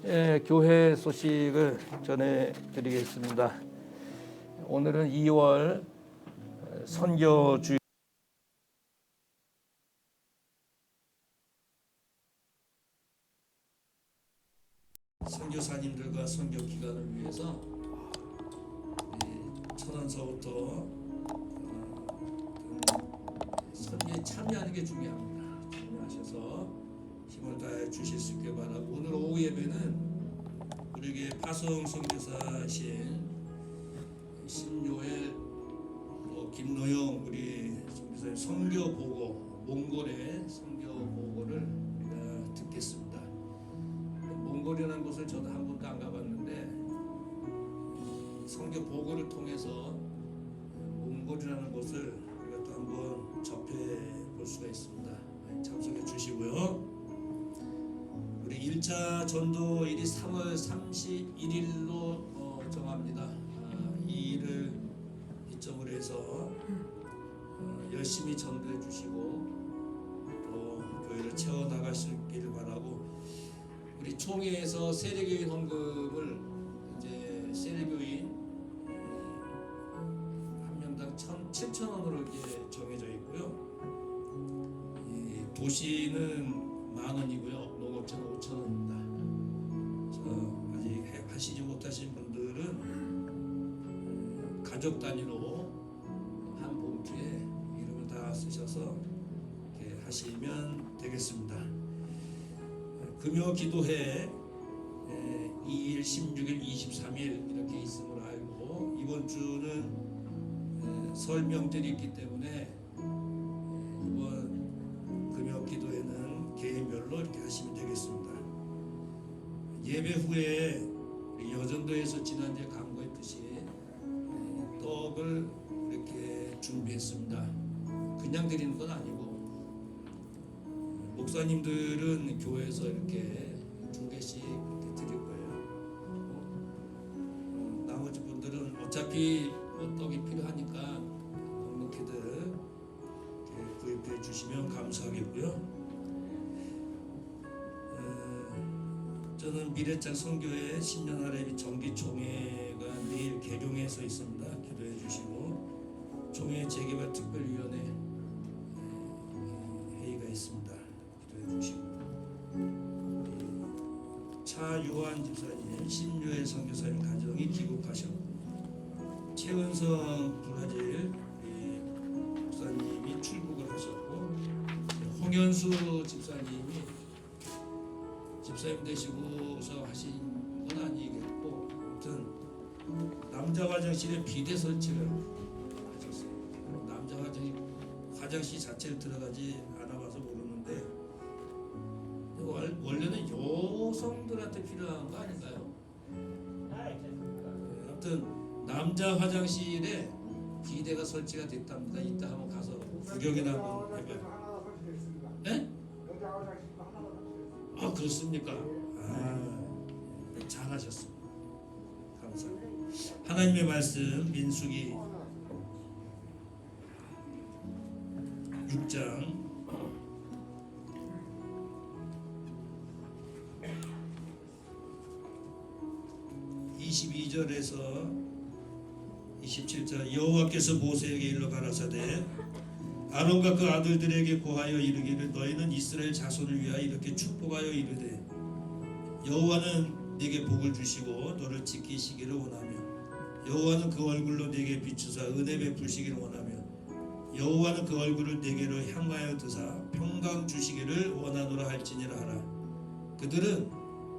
교회 소식을 전해드리겠습니다. 오늘은 2월 선교주 선교사님들과 선교 기간을 위해서 천안서부터 선교에 참여하는 게 중요합니다. 참여하셔서 힘을 다해 주실 수 있게 바라고, 오늘 오후 예배는 우리에게 파송 선교사신 신요엘 김노영 우리 선교사님 선교 보고, 몽골의 선교 보고를 우리가 듣겠습니다. 몽골이라는 곳을 저도 한 번도 안 가봤는데 선교 보고를 통해서 몽골이라는 곳을 우리가 또 한번 접해 볼 수가 있습니다. 참석해 주시고요. 우리 1차 전도일이 3월 31일로 정합니다. 이 일을 기점으로 해서 열심히 전도해 주시고 또 교회를 채워 나갈 수 있기를 바라고, 우리 총회에서 세례교인 헌금을 이제 세례교인 한 명당 7,000원으로 이렇게 정해져 있고요. 도시는 10,000원이고요. 농업체는 5,000원입니다. 아직 하시지 못하신 분들은 가족 단위로 한 봉투에 이름을 다 쓰셔서 이렇게 하시면 되겠습니다. 금요 기도회 2일, 16일, 23일 이렇게 있음을 알고, 이번 주는 설 명절이 있기 때문에 이번 금요 기도회는 개인별로 이렇게 하시면 되겠습니다. 예배 후에 우리 여전도에서 지난주에 강구했듯이 떡을 이렇게 준비했습니다. 그냥 드리는 건 아니고, 목사님들은 교회에서 이렇게 2개씩 이렇게 드릴 거예요. 나머지 분들은 어차피 떡이 필요하니까 넉넉히들 구입해 주시면 감사하겠고요. 저는 미래창 선교회 10년 아래 정기총회가 내일 계룡에서 있습니다. 기도해 주시고, 총회 재개발 특별위원회 회의가 있습니다. 주시고, 차유한 집사님, 신유엘 선교사님 가정이 귀국하셨고, 최은성 브라질 목사님이 출국을 하셨고, 홍현수 집사님이 집사님 되시고서 하신 건 아니겠고, 아무튼 남자 화장실에 비대 설치를 하셨어요. 남자 화장실 자체를 들어가지 않아봐서 모르는데 원래는 여성들한테 필요한 거 아닌가요? 아무튼 남자 화장실에 비대가 설치가 됐답니다. 이따 한번 가서 구경이나 한번 해봐요. 네? 아, 그렇습니까? 잘하셨습니다. 감사합니다. 하나님의 말씀 민수기 6장 22절에서 27절, 여호와께서 모세에게 일러 가라사대 아론과 그 아들들에게 고하여 이르기를, 너희는 이스라엘 자손을 위하여 이렇게 축복하여 이르되, 여호와는 네게 복을 주시고 너를 지키시기를 원하며, 여호와는 그 얼굴로 네게 비추사 은혜 베푸시기를 원하며, 여호와는 그 얼굴을 네게로 향하여 드사 평강 주시기를 원하노라 할지니라 하라. 그들은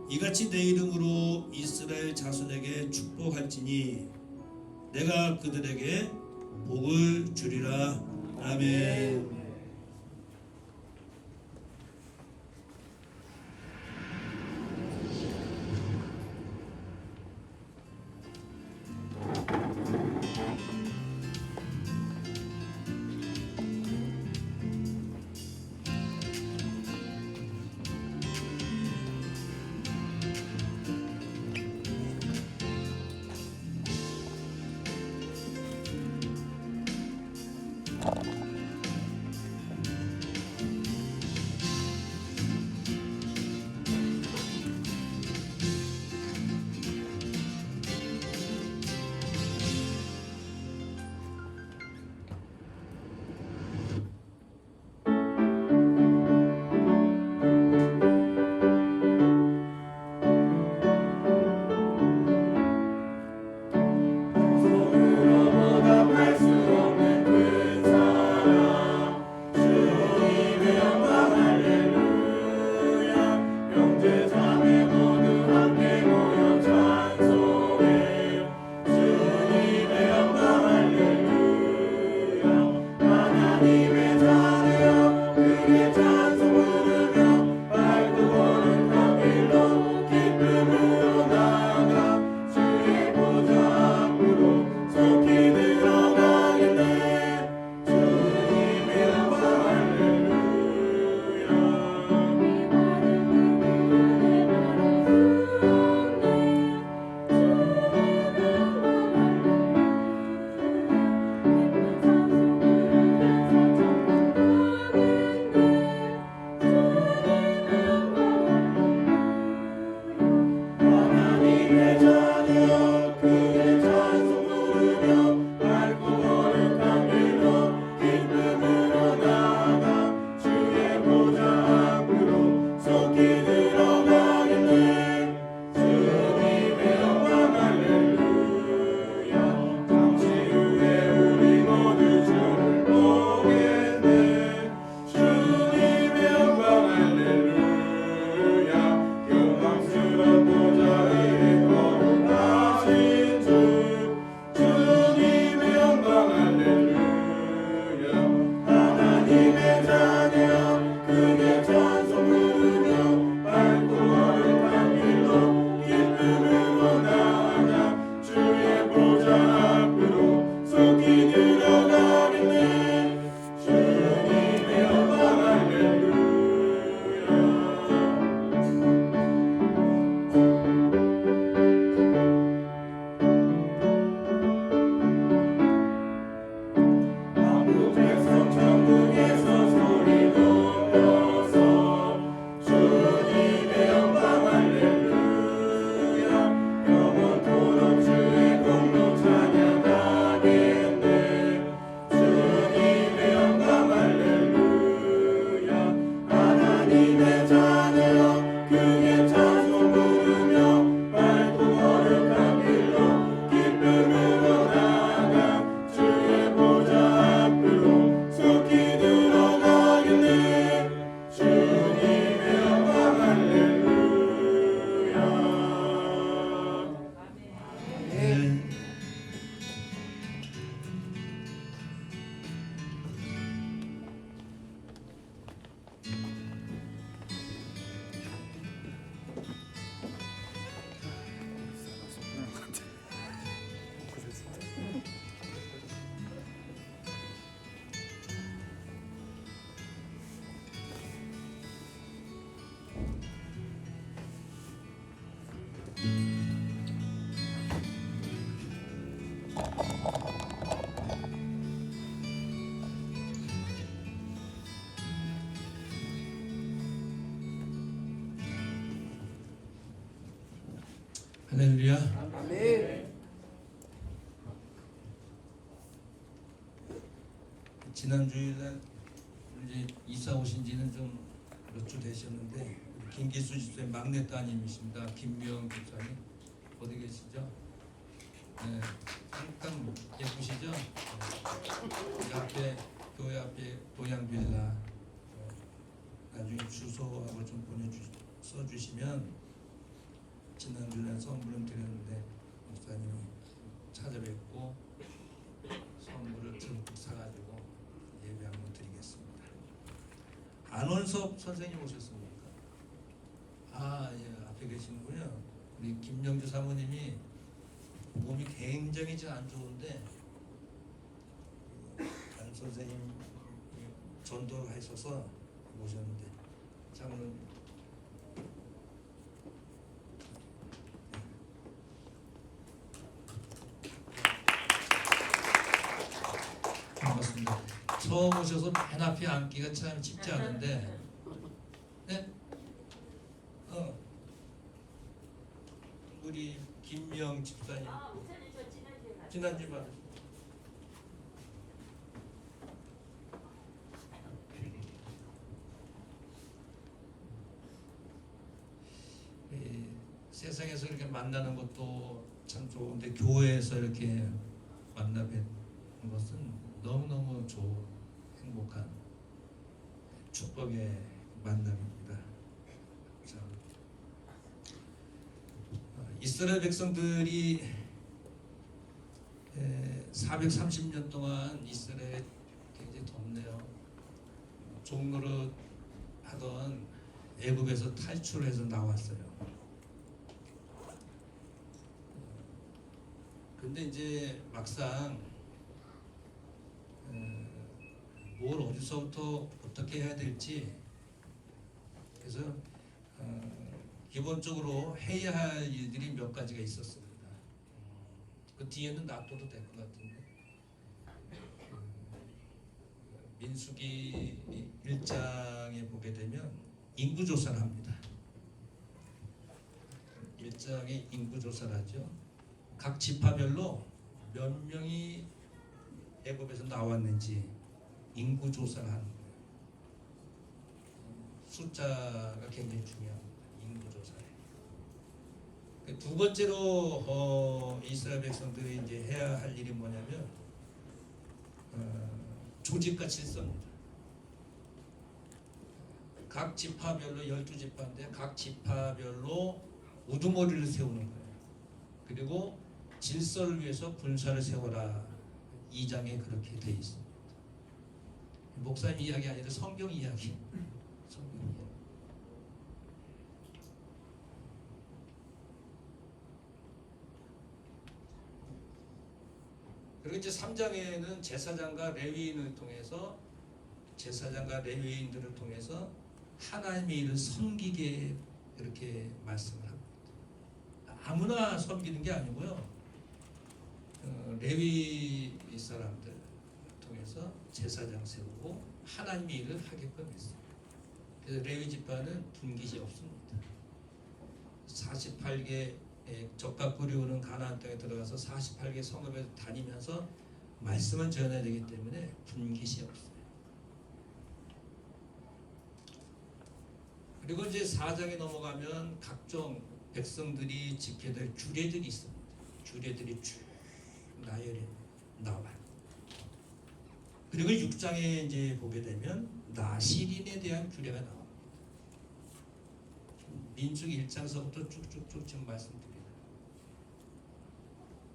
이같이 내 이름으로 이스라엘 자손에게 축복할지니 내가 그들에게 복을 주리라. 아멘. 할렐루야. 아멘. 지난 주일에 이제 이사 오신 지는 좀 몇 주 되셨는데 김기수 집사의 막내 따님이십니다. 김미영 집사님 어디 계시죠? 네, 잠깐 예쁘시죠? 그 앞에 교회 앞에 동양 빌라 나중에 주소하고 좀 써주시면 지난주에 선물을 드렸는데 목사님이 찾아뵙고 선물을 듬뿍 사가지고 예배 한번 드리겠습니다. 안원섭 선생님 오셨습니까? 아, 예, 앞에 계시는군요. 우리 김영주 사모님이 몸이 굉장히 안 좋은데 안 선생님 전도하셔서 오셨는데 장로님 반갑습니다. 처음 오셔서 맨 앞에 앉기가 참 쉽지 않은데, 네? 우리 김명 집사님 지난주에 받으셨어요. 세상에서 이렇게 만나는 것도 참 좋은데 교회에서 이렇게 만나 뵙는 것은 너무너무 좋은 행복한 축복의 만남입니다. 자, 이스라엘 백성들이 430년 동안 이스라엘에 굉장히 덥네요. 종노릇 하던 애굽에서 탈출해서 나왔어요. 근데 이제 막상 뭘 어디서부터 어떻게 해야 될지 그래서 기본적으로 해야 할 일들이 몇 가지가 있었습니다. 그 뒤에는 놔둬도 될 것 같은데 민수기 1장에 보게 되면 인구조사를 합니다. 1장에 인구조사를 하죠. 각 지파별로 몇 명이 애굽에서 나왔는지 인구 조사를 하는 거예요. 숫자가 굉장히 중요합니다. 인구 조사에. 두 번째로 이스라엘 백성들이 이제 해야 할 일이 뭐냐면 조직과 질서입니다. 각 지파별로 12지파인데 각 지파별로 우두머리를 세우는 거예요. 그리고 질서를 위해서 군사를 세워라. 2장에 그렇게 되어 있습니다. 목사님 이야기 아니라 성경 이야기. 성경 이야기. 그리고 이제 3장에는 제사장과 레위인을 통해서 제사장과 레위인들을 통해서 하나님의 일을 섬기게 이렇게 말씀을 합니다. 아무나 섬기는 게 아니고요. 레위 사람들 통해서 제사장 세우고 하나님의 일을 하게끔 했어요. 그래서 레위 지파는 분깃이 없습니다. 48개 적과 꿀이 오는 가나안 땅에 들어가서 48개 성읍에 다니면서 말씀을 전해야 되기 때문에 분깃이 없어요. 그리고 이제 4장에 넘어가면 각종 백성들이 지켜야 될 규례들이 있습니다. 규례들이 쭉 나열해 나와요. 그리고 6장에 이제 보게 되면 나시린에 대한 규례가 나옵니다. 민수기 1장서부터 쭉쭉쭉 지금 말씀드립니다.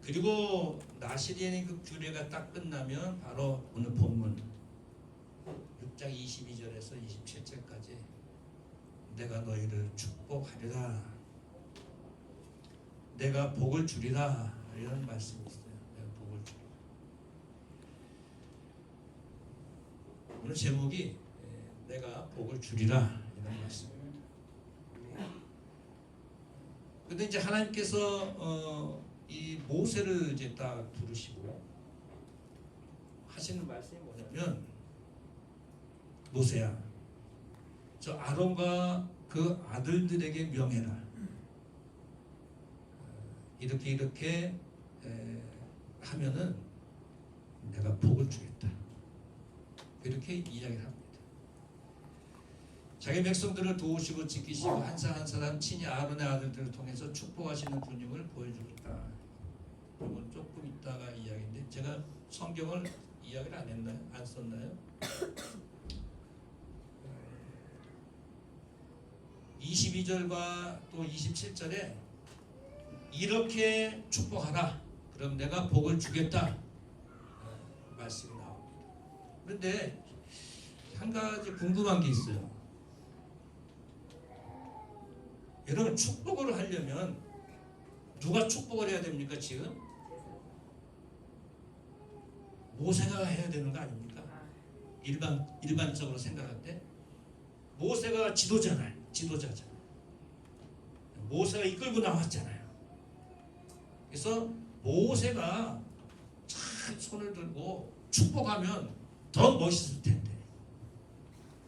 그리고 나시린의 그 규례가 딱 끝나면 바로 오늘 본문 6장 22절에서 27절까지 내가 너희를 축복하리라. 내가 복을 주리라. 이런 말씀이 있어요. 내가 복을 주리라. 오늘 제목이 내가 복을 주리라 이런 말씀입니다. 근데 이제 하나님께서 이 모세를 이제 딱 부르시고 하시는 말씀이 뭐냐면 모세야 저 아론과 그 아들들에게 명해라. 이렇게 하면은 내가 복을 주겠다. 이렇게 이야기를 합니다. 자기 백성들을 도우시고 지키시고 한 사람 한 사람 친히 아론의 아들들을 통해서 축복하시는 분임을 보여주겠다. 이건 조금 있다가 이야기인데 제가 성경을 이야기를 안 했나요? 안 썼나요? 22절과 또 27절에 이렇게 축복하라. 그럼 내가 복을 주겠다. 말씀이 나옵니다. 그런데 한 가지 궁금한 게 있어요. 여러분 축복을 하려면 누가 축복을 해야 됩니까? 지금 모세가 해야 되는 거 아닙니까? 일반적으로 생각할 때 모세가 지도자잖아요. 모세가 이끌고 나왔잖아요. 그래서 모세가 잘 손을 들고 축복하면 더 멋있을 텐데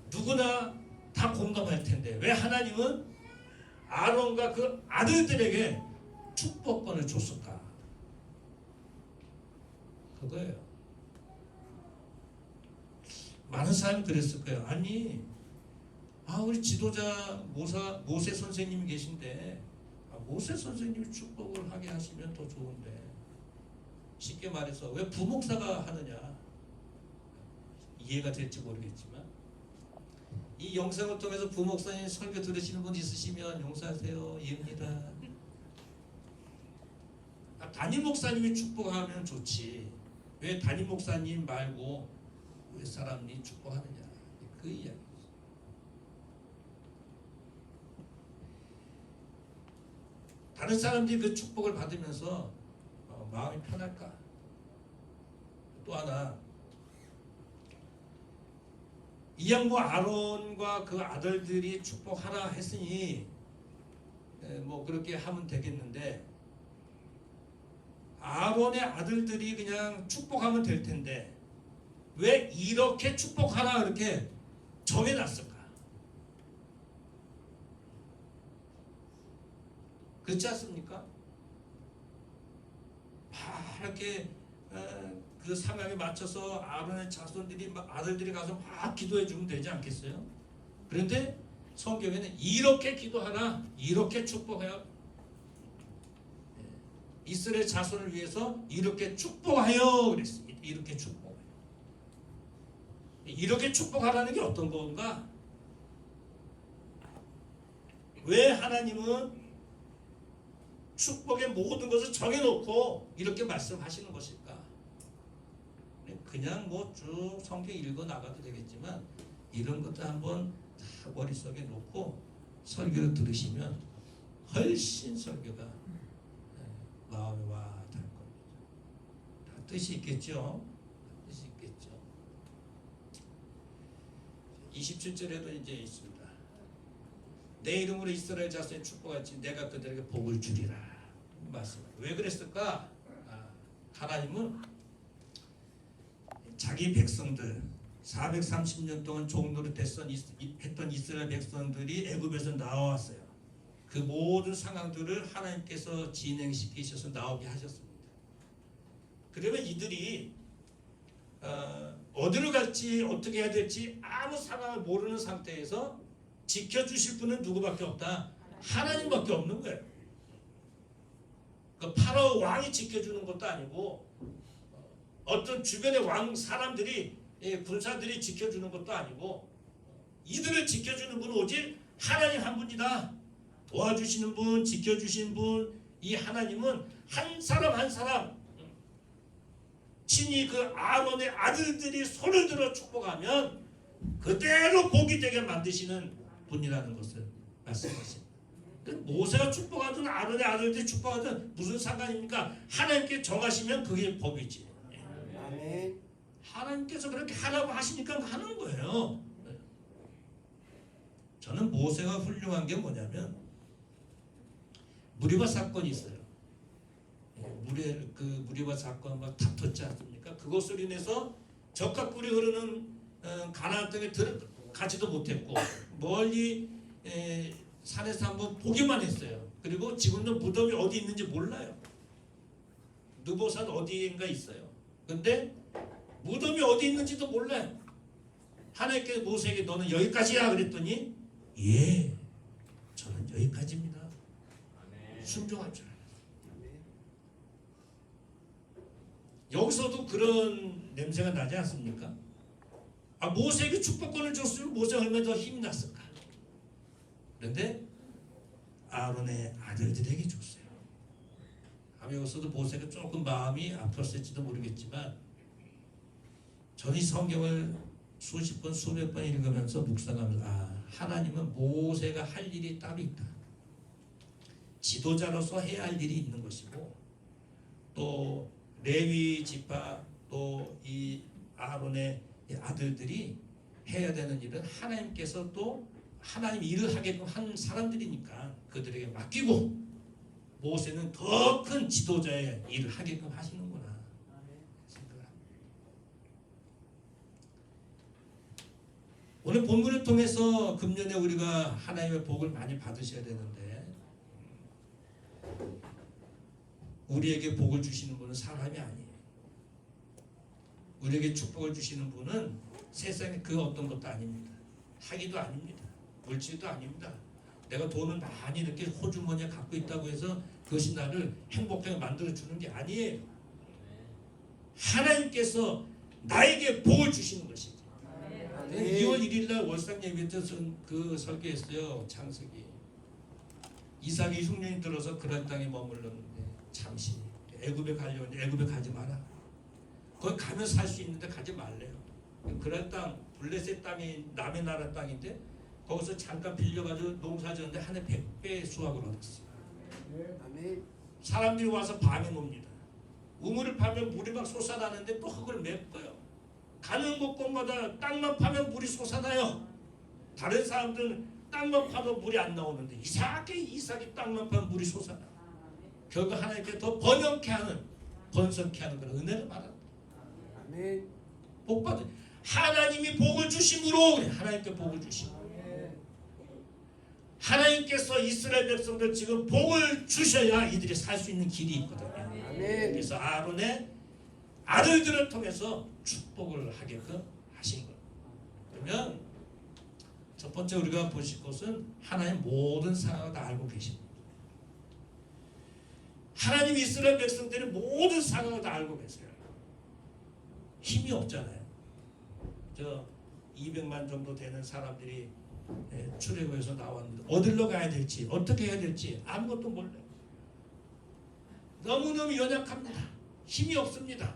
누구나 다 공감할 텐데 왜 하나님은 아론과 그 아들들에게 축복권을 줬을까? 그거예요. 많은 사람이 그랬을 거예요. 아니, 우리 지도자 모세 선생님이 계신데 모세 선생님이 축복을 하게 하시면 더 좋은데 쉽게 말해서 왜 부목사가 하느냐? 이해가 될지 모르겠지만 이 영상을 통해서 부목사님 설교 들으시는 분 있으시면 용서하세요. 이해입니다. 담임 목사님이 축복하면 좋지. 왜 담임 목사님 말고 왜 사람이 축복하느냐? 그 이야기. 다른 사람들이 그 축복을 받으면서 마음이 편할까? 또 하나, 이 양부 아론과 그 아들들이 축복하라 했으니 뭐 그렇게 하면 되겠는데 아론의 아들들이 그냥 축복하면 될 텐데 왜 이렇게 축복하라 이렇게 정해놨을까? 그렇지 않습니까? 이렇게 그 상황에 맞춰서 아론의 자손들이 아들들이 가서 막 기도해 주면 되지 않겠어요? 그런데 성경에는 이렇게 기도하라, 이렇게 축복해요. 이스라엘 자손을 위해서 이렇게 축복하여 그랬습니다. 이렇게 축복해요. 이렇게 축복하라는 게 어떤 건가? 왜 하나님은 축복의 모든 것을 정해놓고 이렇게 말씀하시는 것일까? 그냥 뭐 쭉 성경 읽어 나가도 되겠지만 이런 것도 한번 다 머릿속에 놓고 설교를 들으시면 훨씬 설교가 마음에 와 닿을 겁니다. 다 뜻이 있겠죠? 뜻이 있겠죠. 27절에도 이제 있습니다. 내 이름으로 이스라엘 자손의 축복할지 내가 그들에게 복을 주리라. 말씀을. 왜 그랬을까? 하나님은 자기 백성들 430년 동안 종노릇 했던 이스라엘 백성들이 애굽에서 나왔어요. 그 모든 상황들을 하나님께서 진행시키셔서 나오게 하셨습니다. 그러면 이들이 어디로 갈지 어떻게 해야 될지 아무 상황을 모르는 상태에서 지켜주실 분은 누구밖에 없다? 하나님밖에 없는 거예요. 그 파라오 왕이 지켜주는 것도 아니고 어떤 주변의 왕 사람들이 군사들이 지켜주는 것도 아니고 이들을 지켜주는 분은 오직 하나님 한 분이다. 도와주시는 분, 지켜주신 분, 이 하나님은 한 사람 한 사람 친히 그 아론의 아들들이 손을 들어 축복하면 그대로 복이 되게 만드시는 분이라는 것을 말씀하십니다. 모세가 축복하든 아론의 아들들이 축복하든 무슨 상관입니까? 하나님께 정하시면 그게 법이지. 아멘. 하나님께서 그렇게 하라고 하시니까 하는 거예요. 저는 모세가 훌륭한 게 뭐냐면 무리바 사건이 있어요. 무리바 사건 막 다퉜지 않습니까? 그것으로 인해서 적과 꿀이 흐르는 가나안 땅에 가지도 못했고 멀리 산에서 한번 보기만 했어요. 그리고 지금도 무덤이 어디 있는지 몰라요. 느보산 어디인가 있어요. 근데 무덤이 어디 있는지도 몰라요. 하나님께서 모세에게 너는 여기까지야 그랬더니 예, 저는 여기까지입니다. 순종할 줄 알았어요. 여기서도 그런 냄새가 나지 않습니까? 모세에게 축복권을 줬으면 모세가 얼마나 더 힘이 났을까. 그런데 아론의 아들들에게 줬어요. 여기서도 모세가 조금 마음이 아팠을지도 모르겠지만 저는 이 성경을 수십 번 수백 번 읽으면서 묵상하면서 하나님은 모세가 할 일이 따로 있다. 지도자로서 해야 할 일이 있는 것이고 또 레위 지파 또 이 아론의 아들들이 해야 되는 일은 하나님께서 또 하나님 일을 하게끔 한 사람들이니까 그들에게 맡기고 모세는 더 큰 지도자의 일을 하게끔 하시는구나 생각합니다. 오늘 본문을 통해서 금년에 우리가 하나님의 복을 많이 받으셔야 되는데 우리에게 복을 주시는 분은 사람이 아니에요. 우리에게 축복을 주시는 분은 세상에 그 어떤 것도 아닙니다. 학위도 아닙니다. 물질도 아닙니다. 내가 돈을 많이 이렇게 호주머니에 갖고 있다고 해서 그것이 나를 행복하게 만들어주는 게 아니에요. 하나님께서 나에게 복을 주시는 것이죠. 2월 1일날 월상 예배 때 그 설교했어요. 창세기. 이삭이 흉년이 들어서 그란 땅에 머물렀는데 잠시 애굽에 가려는데 애굽에 가지 마라. 거기 가면 살 수 있는데 가지 말래요. 그란 땅 블레셋 땅이 남의 나라 땅인데 거기서 잠깐 빌려가지고 농사 지었는데 한 해 100배 수확을 얻었어요. 사람들이 와서 밤에 놉니다. 우물을 파면 물이 막 솟아나는데 또 흙을 메꿔요. 가는 곳곳마다 땅만 파면 물이 솟아나요. 다른 사람들은 땅만 파도 물이 안 나오는데 이삭이 땅만 파면 물이 솟아나. 결국 하나님께 더 번영케 하는 번성케 하는 그런 은혜를 받았다. 복 받은 하나님이 복을 주심으로 그래. 하나님께 복을 주심으로 하나님께서 이스라엘 백성들 지금 복을 주셔야 이들이 살 수 있는 길이 있거든요. 그래서 아론의 아들들을 통해서 축복을 하게끔 하신 거예요. 그러면 첫 번째 우리가 보실 것은 하나님 모든 상황을 다 알고 계십니다. 하나님 이스라엘 백성들의 모든 상황을 다 알고 계세요. 힘이 없잖아요. 200만 정도 되는 사람들이 출애굽에서 나왔는데 어디로 가야 될지 어떻게 해야 될지 아무것도 몰라요. 너무너무 연약합니다. 힘이 없습니다.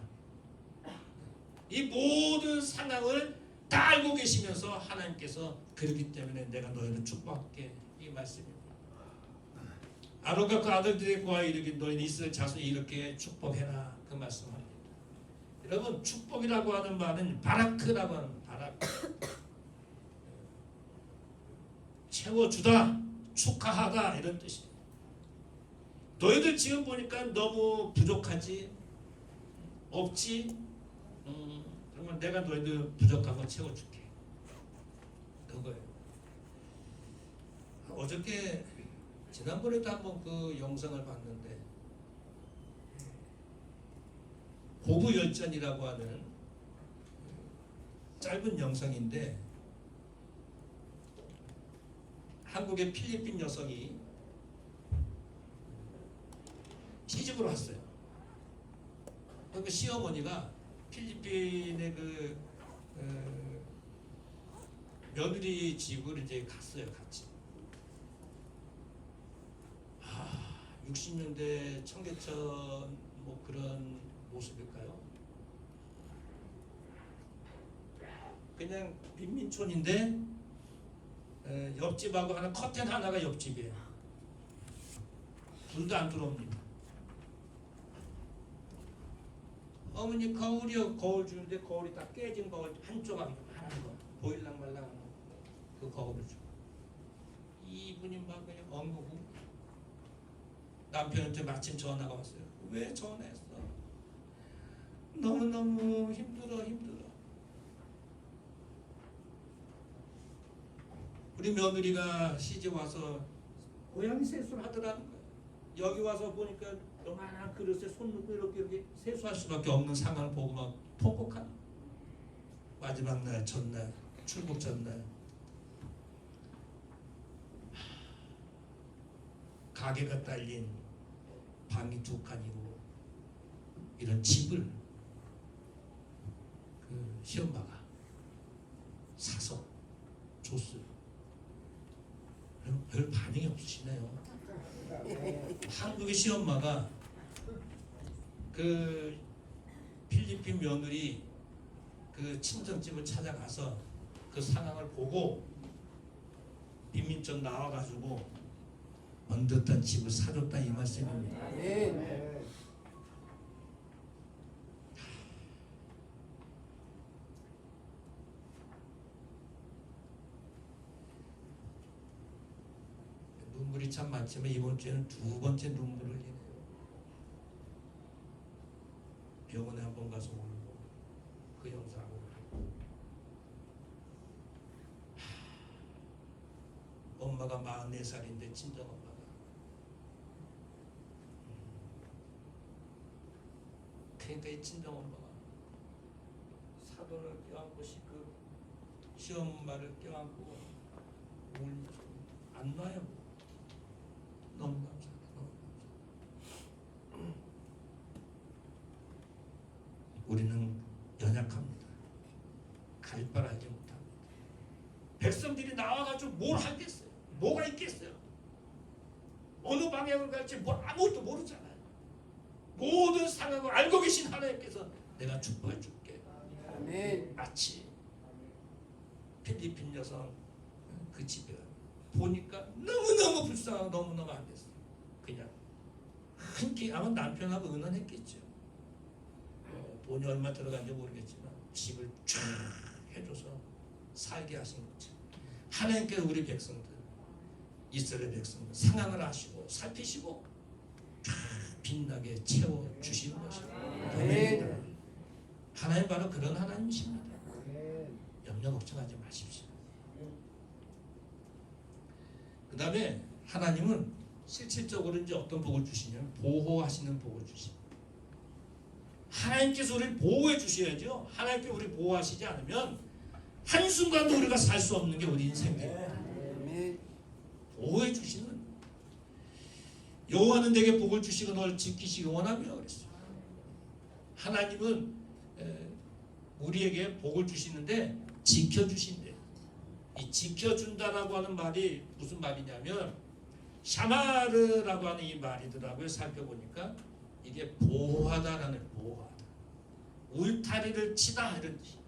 이 모든 상황을 다 알고 계시면서 하나님께서 그렇기 때문에 내가 너희를 축복할게 이 말씀입니다. 아론과 그 아들들의 고하여 이르기 너희는 이스라엘 자손이 이렇게 축복해라 그 말씀합니다. 여러분 축복이라고 하는 말은 바라크라고 하는 바라크 채워주다 축하하다 이런 뜻이에요. 너희들 지금 보니까 너무 부족하지 없지 그러면 내가 너희들 부족한 거 채워줄게 그거예요. 어저께 지난번에도 한번 그 영상을 봤는데 고부열전이라고 하는 짧은 영상인데 한국의 필리핀 여성이 시집을 왔어요. 그 시어머니가 필리핀의 그 며느리 집을 이제 갔어요, 같이. 60년대 청계천 뭐 그런 모습일까요? 그냥 빈민촌인데 옆집하고 하나 커튼 하나가 옆집이에요. 불도 안 들어옵니다. 어머니 거울이요. 거울 주는데 거울이 다 깨진 거울 한 조각 하나 거 보일랑 말랑 그 거울을 줘. 이분이 막 그냥 엉거고 남편한테 마침 전화가 왔어요. 왜 전화했어? 너무너무 힘들어. 우리 며느리가 시집 와서 고양이 세수를 하더라는 거예요. 여기 와서 보니까 요만한 그릇에 손 넣고 이렇게 세수할 수밖에 없는 상황을 보고 막 통곡하는 마지막 날 전날 출국 전날 가게가 딸린 방이 2칸이고 이런 집을 그 시엄마가 사서 줬어요. 별 반응이 없으시네요. 한국의 시엄마가 그 필리핀 며느리 그 친정집을 찾아가서 그 상황을 보고 빈민촌 나와가지고 언뜻한 집을 사줬다 이 말씀입니다. 눈물이 참 많지만 이번 주에는 2번째 눈물을 흘리네요. 병원에 한 번 가서 울고 그 영상을 엄마가 44살인데 친정엄마가 그러니까 이 친정엄마가 사돈을 껴안고 시엄마를 껴안고 울면서 안 놔요. 너무 감사합니다. 너무 감사합니다. 우리는 연약합니다. 갈 바를 알지 못합니다. 백성들이 나와가지고 뭘 하겠어요? 뭐가 있겠어요? 어느 방향을 갈지 뭐 아무것도 모르잖아요. 모든 상황을 알고 계신 하나님께서 내가 축복해 줄게. 마치 필리핀 여성 그 집에 보니까 너무너무 불쌍하고 너무너무 안 됐어요. 그냥 흔쾌히 아마 남편하고 의논했겠죠. 돈이 얼마 들어간지 모르겠지만 집을 쫙 해줘서 살게 하신 거죠. 하나님께서 우리 백성들, 이스라엘 백성들 상황을 아시고 살피시고 쫙 빛나게 채워주시는 것입니다. 하나님 바로 그런 하나님이십니다. 염려 걱정하지 마십시오. 그 다음에 하나님은 실질적으로 이제 어떤 복을 주시냐면 보호하시는 복을 주십니다. 하나님께서 우리를 보호해 주셔야죠. 하나님께서 우리를 보호하시지 않으면 한순간도 우리가 살 수 없는 게 우리 인생입니다. 보호해 주시는 여호와는 내게 복을 주시고 너를 지키시기 원하며 그랬어요. 하나님은 우리에게 복을 주시는데 지켜주신대요. 이 지켜준다라고 하는 말이 무슨 말이냐면 샤마르라고 하는 이 말이더라고요. 살펴보니까 이게 보호하다라는 보호하다. 울타리를 치다 이런 뜻이.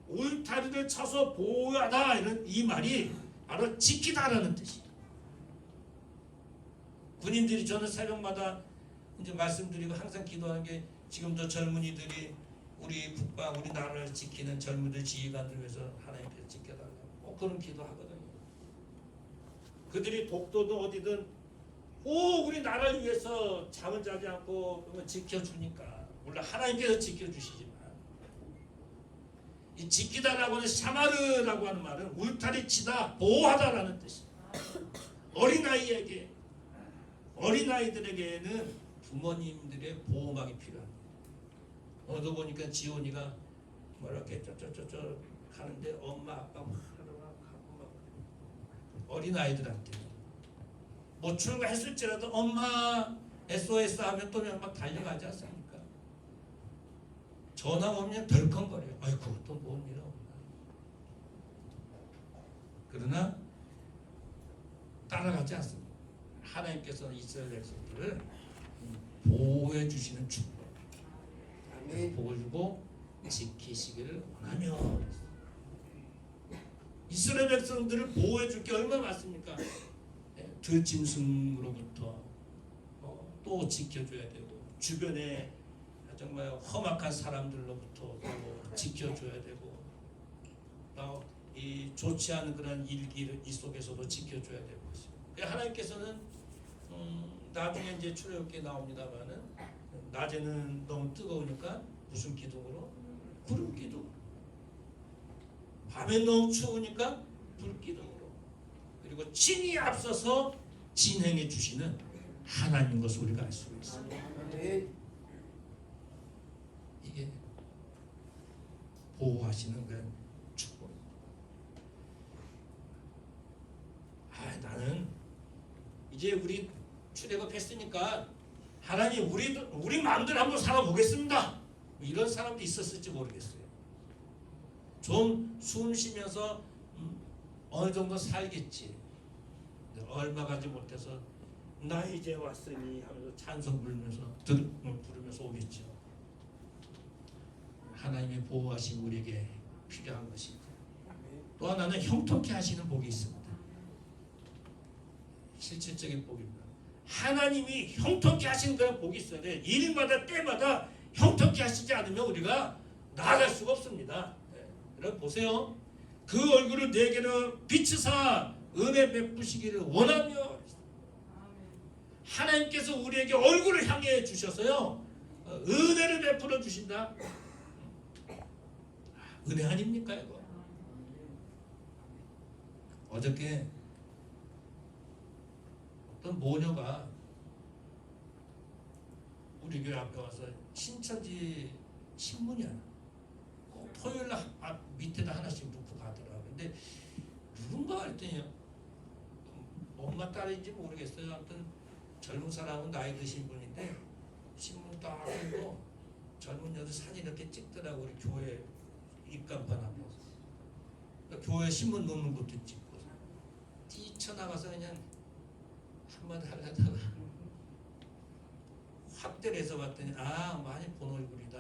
울타리를 쳐서 보호하다 이런 이 말이 바로 지키다라는 뜻이에요. 군인들이 저는 새벽마다 이제 말씀드리고 항상 기도하는 게 지금도 젊은이들이 우리 국방, 우리 나라를 지키는 젊은이들 지휘관들 위해서 하나님께서 지켜달라고 꼭 그런 기도하거든요. 그들이 독도든 어디든 꼭 우리 나라를 위해서 잠을 자지 않고 그러면 지켜주니까 물론 하나님께서 지켜주시지만 이 지키다라고 하는 샤마르라고 하는 말은 울타리 치다, 보호하다라는 뜻입니다. 어린아이들에게는 부모님들의 보호막이 필요합니다. 오늘도 보니까 지온이가 뭐 이렇게 쩌쩌쩌쩌 가는데 엄마 아빠 막 하고 막 어린아이들한테 뭐 출가했을지라도 엄마 SOS 하면 또 그냥 막 달려가지 않습니까? 전화 오면 덜컹거려요. 아이고 또 뭔 일 없나. 그러나 따라가지 않습니다. 하나님께서는 이스라엘 백성들을 보호해 주시는 축복, 복을 주고 지키시기를 원하며 이스라엘 백성들을 보호해 줄 게 얼마나 많습니까? 들짐승으로부터 또 지켜줘야 되고 주변에 정말 험악한 사람들로부터 또 지켜줘야 되고 또 이 좋지 않은 그런 일기 이 속에서도 지켜줘야 되고 하나님께서는 나중에 이제 출애굽기에 나옵니다만은 낮에는 너무 뜨거우니까 무슨 기둥으로? 구름 기둥. 밤에 너무 추우니까 불 기둥으로. 그리고 그리고 진이 앞서서 진행해 주시는 하나님 것을 우리가 알 수가 있습니다. 이게 보호하시는 그런 축복. 나는 이제 우리 출애굽했으니까 하나님 우리 마음대로 한번 살아보겠습니다. 이런 사람도 있었을지 모르겠어요. 좀 숨 쉬면서 어느 정도 살겠지. 얼마 가지 못해서 나 이제 왔으니 하면서 찬송 부르면서 오겠죠. 하나님의 보호하심 우리에게 필요한 것이죠. 또 하나는 형통케 하시는 복이 있습니다. 실질적인 복입니다. 하나님이 형통케 하시는 그런 복이 있어야 돼. 일마다 때마다 형통케 하시지 않으면 우리가 나아갈 수가 없습니다. 여러분 보세요. 그 얼굴을 내게로 비추사 은혜 베푸시기를 원하며, 하나님께서 우리에게 얼굴을 향해 주셔서요 은혜를 베풀어 주신다. 은혜 아닙니까 이거? 어저께 어떤 모녀가 우리 교회 앞에 와서 신천지 신문이야. 꼭 토요일 날 밑에다 하나씩 놓고 가더라고요. 근데 누군가 했더니 엄마 딸인지 모르겠어요. 아무튼 젊은 사람은 나이 드신 분인데 신문 딱 읽고 젊은 여자 사진 이렇게 찍더라고. 우리 교회 입간판 앞에서. 그러니까 교회 신문 놓는 것도 찍고 뛰쳐나가서 그냥 한마디 하려다가 확대를 해서 봤더니 많이 본 얼굴이다.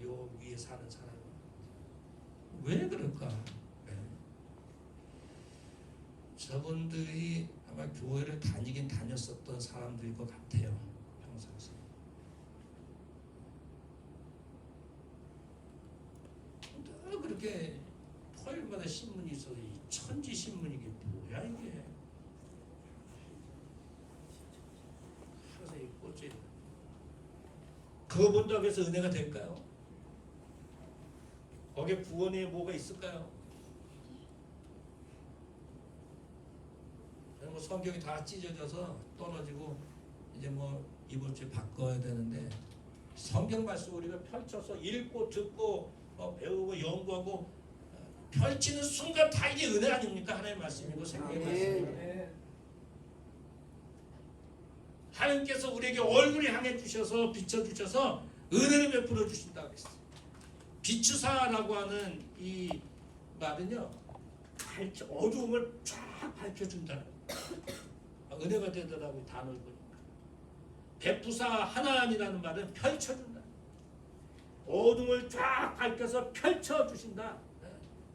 요 위에 사는 사람. 왜 그럴까? 저분들이 아마 교회를 다니긴 다녔었던 사람들일 것 같아요. 평상시에. 늘 그렇게 토요일마다 신문이 있어서 이 천지 신문이 이게 뭐야 이게? 항상 이 꽂혀. 그거 본다고 해서 은혜가 될까요? 거기에 구원의 뭐가 있을까요? 뭐 성경이 다 찢어져서 떨어지고 이제 뭐 이번 주에 바꿔야 되는데 성경 말씀 우리가 펼쳐서 읽고 듣고 배우고 연구하고 펼치는 순간 다 이게 은혜 아닙니까? 하나님의 말씀이고 생명의 말씀이고. 하나님께서 우리에게 얼굴을 향해 주셔서 비춰주셔서 은혜를 베풀어 주신다고 했어요. 비추사라고 하는 이 말은요, 어두움을 쫙 밝혀준다는 은혜가 되더라고요. 단어를 보니까. 베푸사 하나님이라는 말은 펼쳐준다. 어둠을 쫙 밝혀서 펼쳐주신다.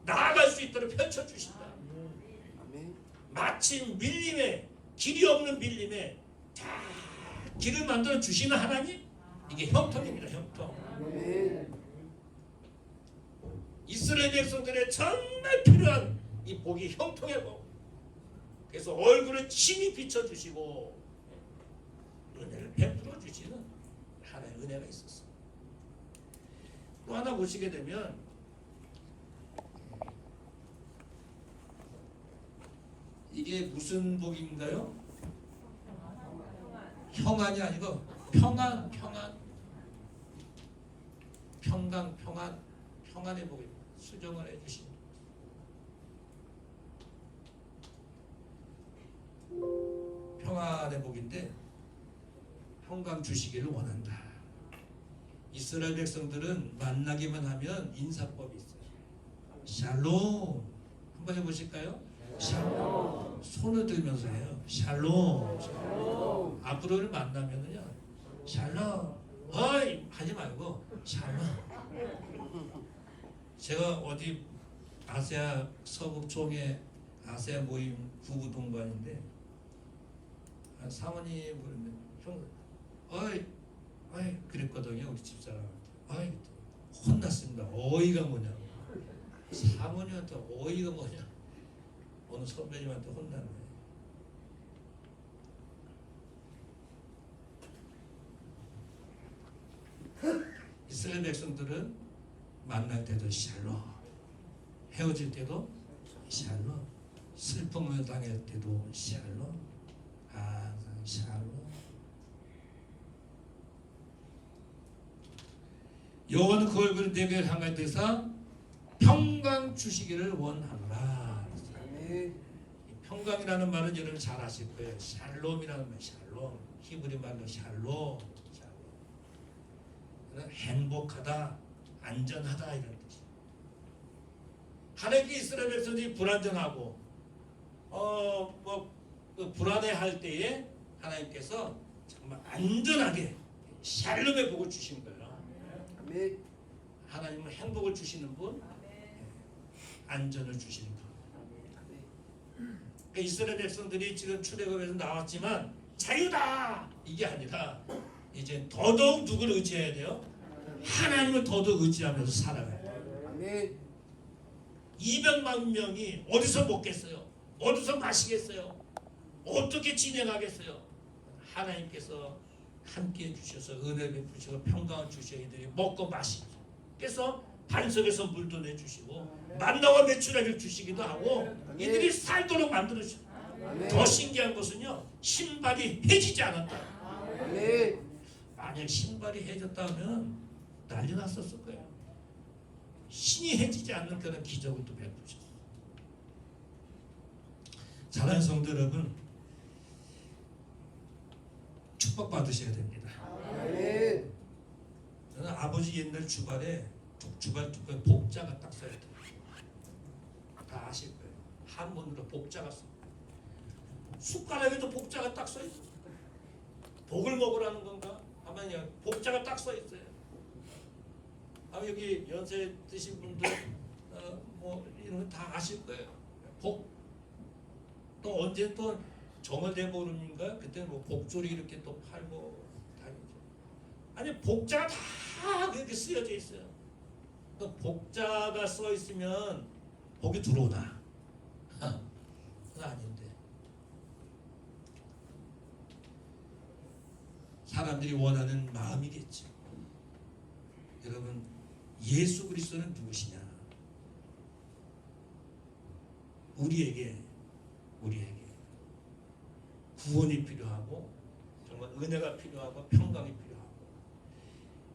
나아갈 수 있도록 펼쳐주신다. 마침 밀림에, 길이 없는 밀림에 다 길을 만들어 주시는 하나님, 이게 형통입니다. 형통. 이스라엘 백성들의 정말 필요한 이 복이 형통의 복. 그래서 얼굴을 친히 비춰주시고 은혜를 베풀어 주시는 하나의 은혜가 있었어요. 또 하나 보시게 되면 이게 무슨 복인가요? 평안이 아니고 평안, 평안의 복입니다. 수정을 해주신 평안의 복인데 평강 주시기를 원한다. 이스라엘 백성들은 만나기만 하면 인사법이 있어요. 샬롬 한번 해보실까요? 샬롬. 손을 들면서 해요. 샬롬. 앞으로를 만나면은요, 샬롬. 어이 하지 말고 샬롬. 제가 어디 아세아 서북총회 아세아 모임 구구 동반인데 사모님 그러면 형 어이 그랬거든요. 우리 집사람한테. 어이 혼났습니다. 어이가 뭐냐고. 사모님한테 어이가 뭐냐. 어느 선배님한테 혼났네. 이스라엘 백성들은 만날 때도 샬롬, 헤어질 때도 샬롬. 슬픔을 당할 때도 샬롬, 항상 샬롬. 여호와는 그 얼굴을 내게 향하여 대사 평강 주시기를 원하노라. 평강이라는 말은 여러분 잘 아실 거예요. 샬롬이라는 말, 샬롬. 히브리 말로 샬롬. 행복하다, 안전하다 이런 뜻이에요. 하나님께 이스라엘 백성들이 불안정하고 불안해할 때에 하나님께서 정말 안전하게 샬롬의 복을 주신 거예요. 아멘. 하나님은 행복을 주시는 분, 안전을 주시는 분. 그러니까 이스라엘 백성들이 지금 출애굽에서 나왔지만 자유다 이게 아니라 이제 더더욱 누구를 의지해야 돼요? 하나님을 더더욱 의지하면서 살아가야 돼요. 아멘. 200만 명이 어디서 먹겠어요? 어디서 마시겠어요? 어떻게 진행하겠어요? 하나님께서 함께 해주셔서 은혜 베푸시고 평강을 주셔야 이들이 먹고 마시고, 그래서 반석에서 물도 내주시고 만나와 메추라기를 주시기도 하고 이들이 살도록 만들어주시고, 더 신기한 것은요, 신발이 해지지 않았다. 만약 신발이 해졌다면 난리 났었을 거예요. 신이 해지지 않는 그런 기적을 또 베푸셨어요. 사랑하는 성도 여러분, 축복받으셔야 됩니다. 저는 아버지 옛날 주발에 주발 뚜껑에 복자가 딱 써야 돼요. 다 아실 거예요. 한문으로 복자가 써. 숟가락에도 복자가 딱 써 있어요. 복을 먹으라는 건가? 아마 복자가 딱 써 있어요. 여기 연세 드신 분들 이런 거 다 아실 거예요. 복. 또 언제 또 정월대보름인가? 그때 뭐 복조리 이렇게 또 팔고 다니죠. 아니 복자가 다 그렇게 쓰여져 있어요. 그 복자가 써 있으면 복이 들어오나? 그건 아닌데. 사람들이 원하는 마음이겠죠. 여러분, 예수 그리스도는 누구시냐? 우리에게 구원이 필요하고 정말 은혜가 필요하고 평강이 필요하고,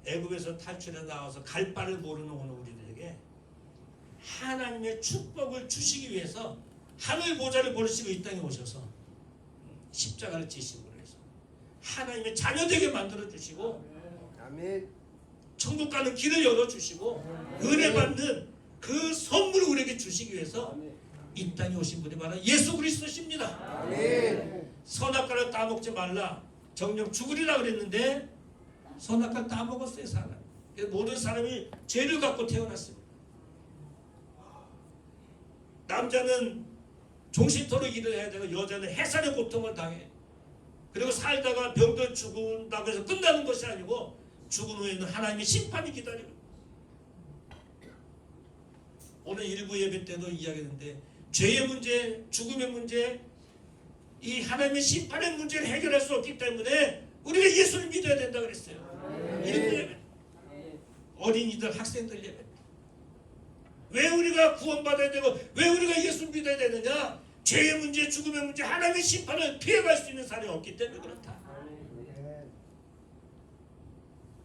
애굽에서 탈출해 나와서 갈 바를 모르는 오늘 우리들에게 하나님의 축복을 주시기 위해서 하늘 모자를 버리시고 이 땅에 오셔서 십자가를 지시고 그래서 하나님의 자녀되게 만들어 주시고, 아멘. 천국 가는 길을 열어 주시고, 은혜 받는 그 선물을 우리에게 주시기 위해서 이 땅에 오신 분이 바로 예수 그리스도십니다. 아멘. 선악과를 따먹지 말라, 정령 죽으리라 그랬는데 선악과를 따먹었어요. 사람. 모든 사람이 죄를 갖고 태어났습니다. 남자는 종신토록 일을 해야 되고 여자는 해산의 고통을 당해. 그리고 살다가 병들 죽는다고 해서 끝나는 것이 아니고 죽은 후에는 하나님의 심판이 기다리고. 오늘 일부 예배 때도 이야기했는데 죄의 문제, 죽음의 문제, 이 하나님의 심판의 문제를 해결할 수 없기 때문에 우리가 예수를 믿어야 된다 그랬어요. 일부 예배, 어린이들, 학생들 예배. 왜 우리가 구원받아야 되고 왜 우리가 예수 믿어야 되느냐? 죄의 문제, 죽음의 문제, 하나님의 심판을 피해갈 수 있는 사람이 없기 때문에 그렇다.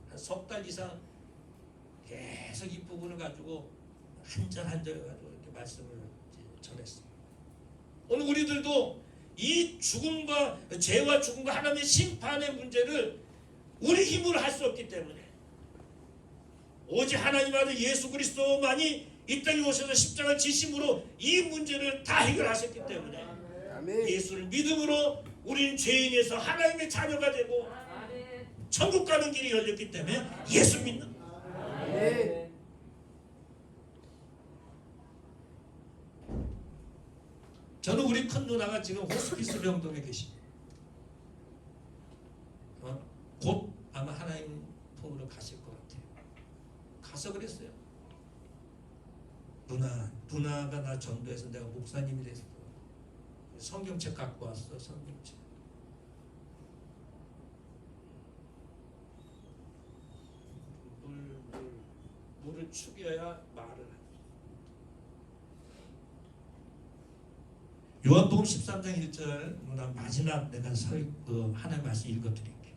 한 석 달 이상 계속 이 부분을 가지고 한 절 한 절 가지고 이렇게 말씀을 전했습니다. 오늘 우리들도 이 죽음과 죄와 죽음과 하나님의 심판의 문제를 우리 힘으로 할 수 없기 때문에 오직 하나님 아들 예수 그리스도만이 이 땅에 오셔서 십자가 지심으로 이 문제를 다 해결하셨기 때문에 예수를 믿음으로 우리는 죄인에서 하나님의 자녀가 되고 천국 가는 길이 열렸기 때문에 예수 믿는 거예요. 저는 우리 큰 누나가 지금 호스피스 병동에 계십니다. 곧 아마 하나님 품으로 가실 것 같아요. 가서 그랬어요. 누나가 나 전도해서 내가 목사님이 됐어. 성경책 갖고 왔어. 성경책. 물을 축여야 말을 하죠. 요한복음 13장 1절 마지막 내가 하나님 말씀 읽어드릴게요.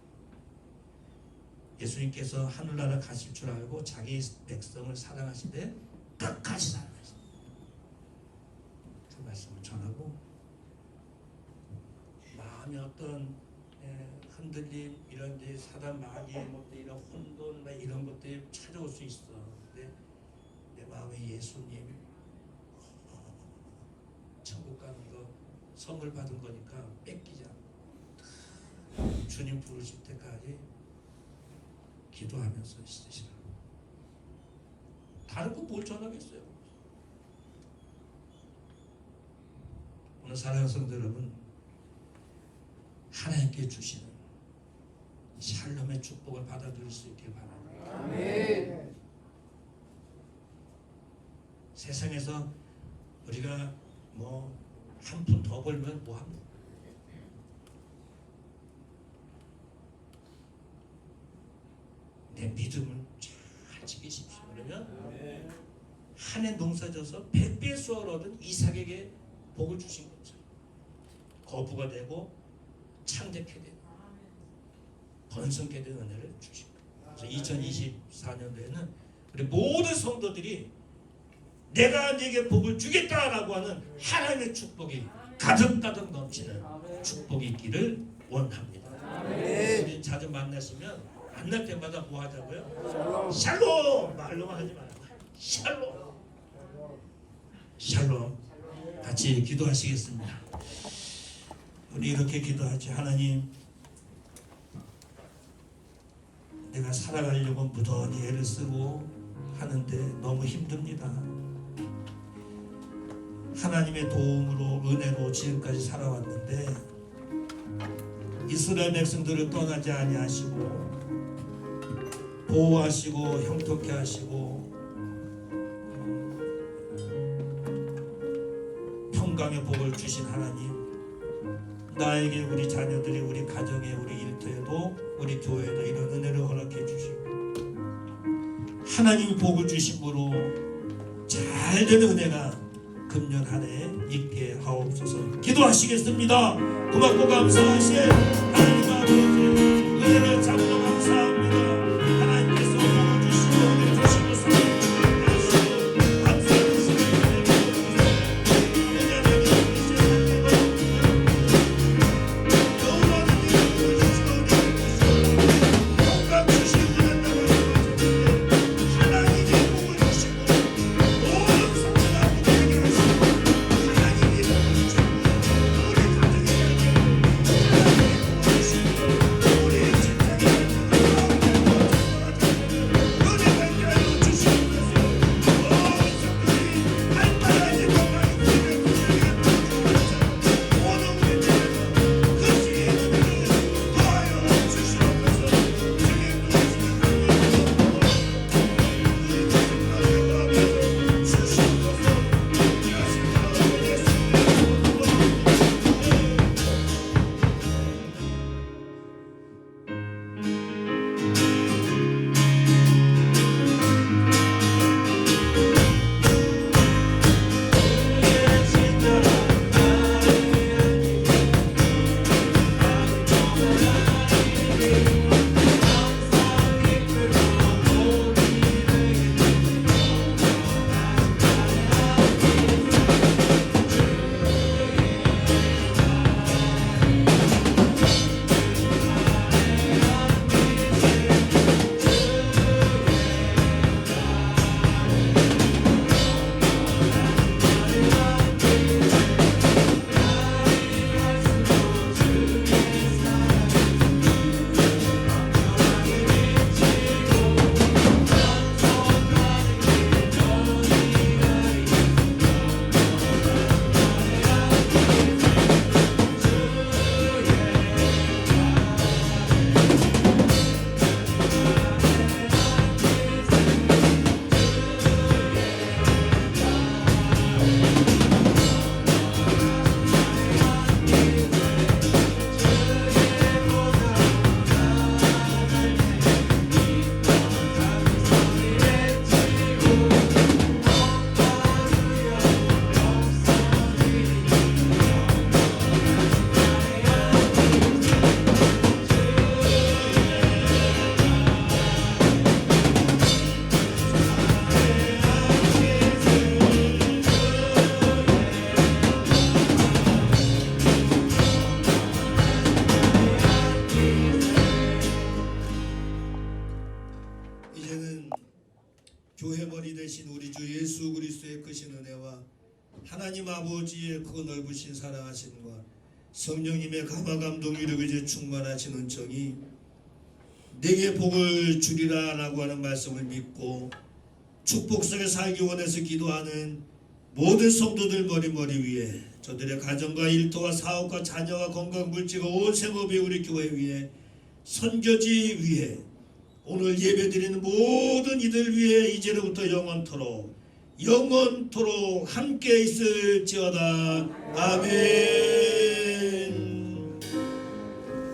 예수님께서 하늘나라 가실 줄 알고 자기 백성을 사랑하시되 끝까지 사랑하시다. 그 말씀을 전하고 마음에 어떤 흔들림 이런 데 사단 마귀의 이런 혼돈 이런 것들이 찾아올 수 있어. 근데 내 마음에 예수님 천국 가는 거 선물 받은 거니까 뺏기지 않고 주님 부르실 때까지 기도하면서 있으시라. 다른 거 뭘 전하겠어요? 오늘 사랑하는 성도 여러분, 하나님께 주시는 샬롬의 축복을 받아들일 수 있길 바랍니다. 아멘. 세상에서 우리가 한 푼 더 벌면 뭐 합니까? 내 믿음을 잘 지키십시오. 그러면 한 해 농사져서 100배 수확을 얻은 이삭에게 복을 주신 거죠. 거부가 되고 창대케 되고 번성케 된 은혜를 주신 거예요. 그래서 2024년도에는 우리 모든 성도들이 내가 네게 복을 주겠다라고 하는 하나님의 축복이 가득가득 넘치는 축복이 있기를 원합니다. 우리 자주 만나시면 만날 때마다 뭐 하자고요? 샬롬! 말로만 하지 말고 샬롬! 샬롬! 같이 기도하시겠습니다. 우리 이렇게 기도하지. 하나님, 내가 살아가려고 무던히 애를 쓰고 하는데 너무 힘듭니다. 하나님의 도움으로 은혜로 지금까지 살아왔는데 이스라엘 백성들을 떠나지 아니하시고 보호하시고 형통케 하시고 평강의 복을 주신 하나님, 나에게 우리 자녀들이 우리 가정에 우리 일터에도 우리 교회에도 이런 은혜를 허락해 주시고 하나님이 복을 주심으로 잘되는 은혜가 금년 한 해 있게 하옵소서. 기도하시겠습니다. 고맙고 감사하신 하나님 아버지, 은혜를 잡고 감사합니다. 하나님께서 복을 주시고 은혜 주시고 사랑을 주시고 감사하는 시간을 그리스도의 크신 은혜와 하나님 아버지의 그 넓으신 사랑하심과 성령님의 감화감동 이르게 충만하신 은총이 내게 복을 주리라 라고 하는 말씀을 믿고 축복 속에 살기 원해서 기도하는 모든 성도들 머리 위에 저들의 가정과 일터와 사업과 자녀와 건강 물질과 온 생업이 우리 교회 위에 선교지 위에 오늘 예배드리는 모든 이들 위에 이제로부터 영원토록 함께 있을지어다. 아멘.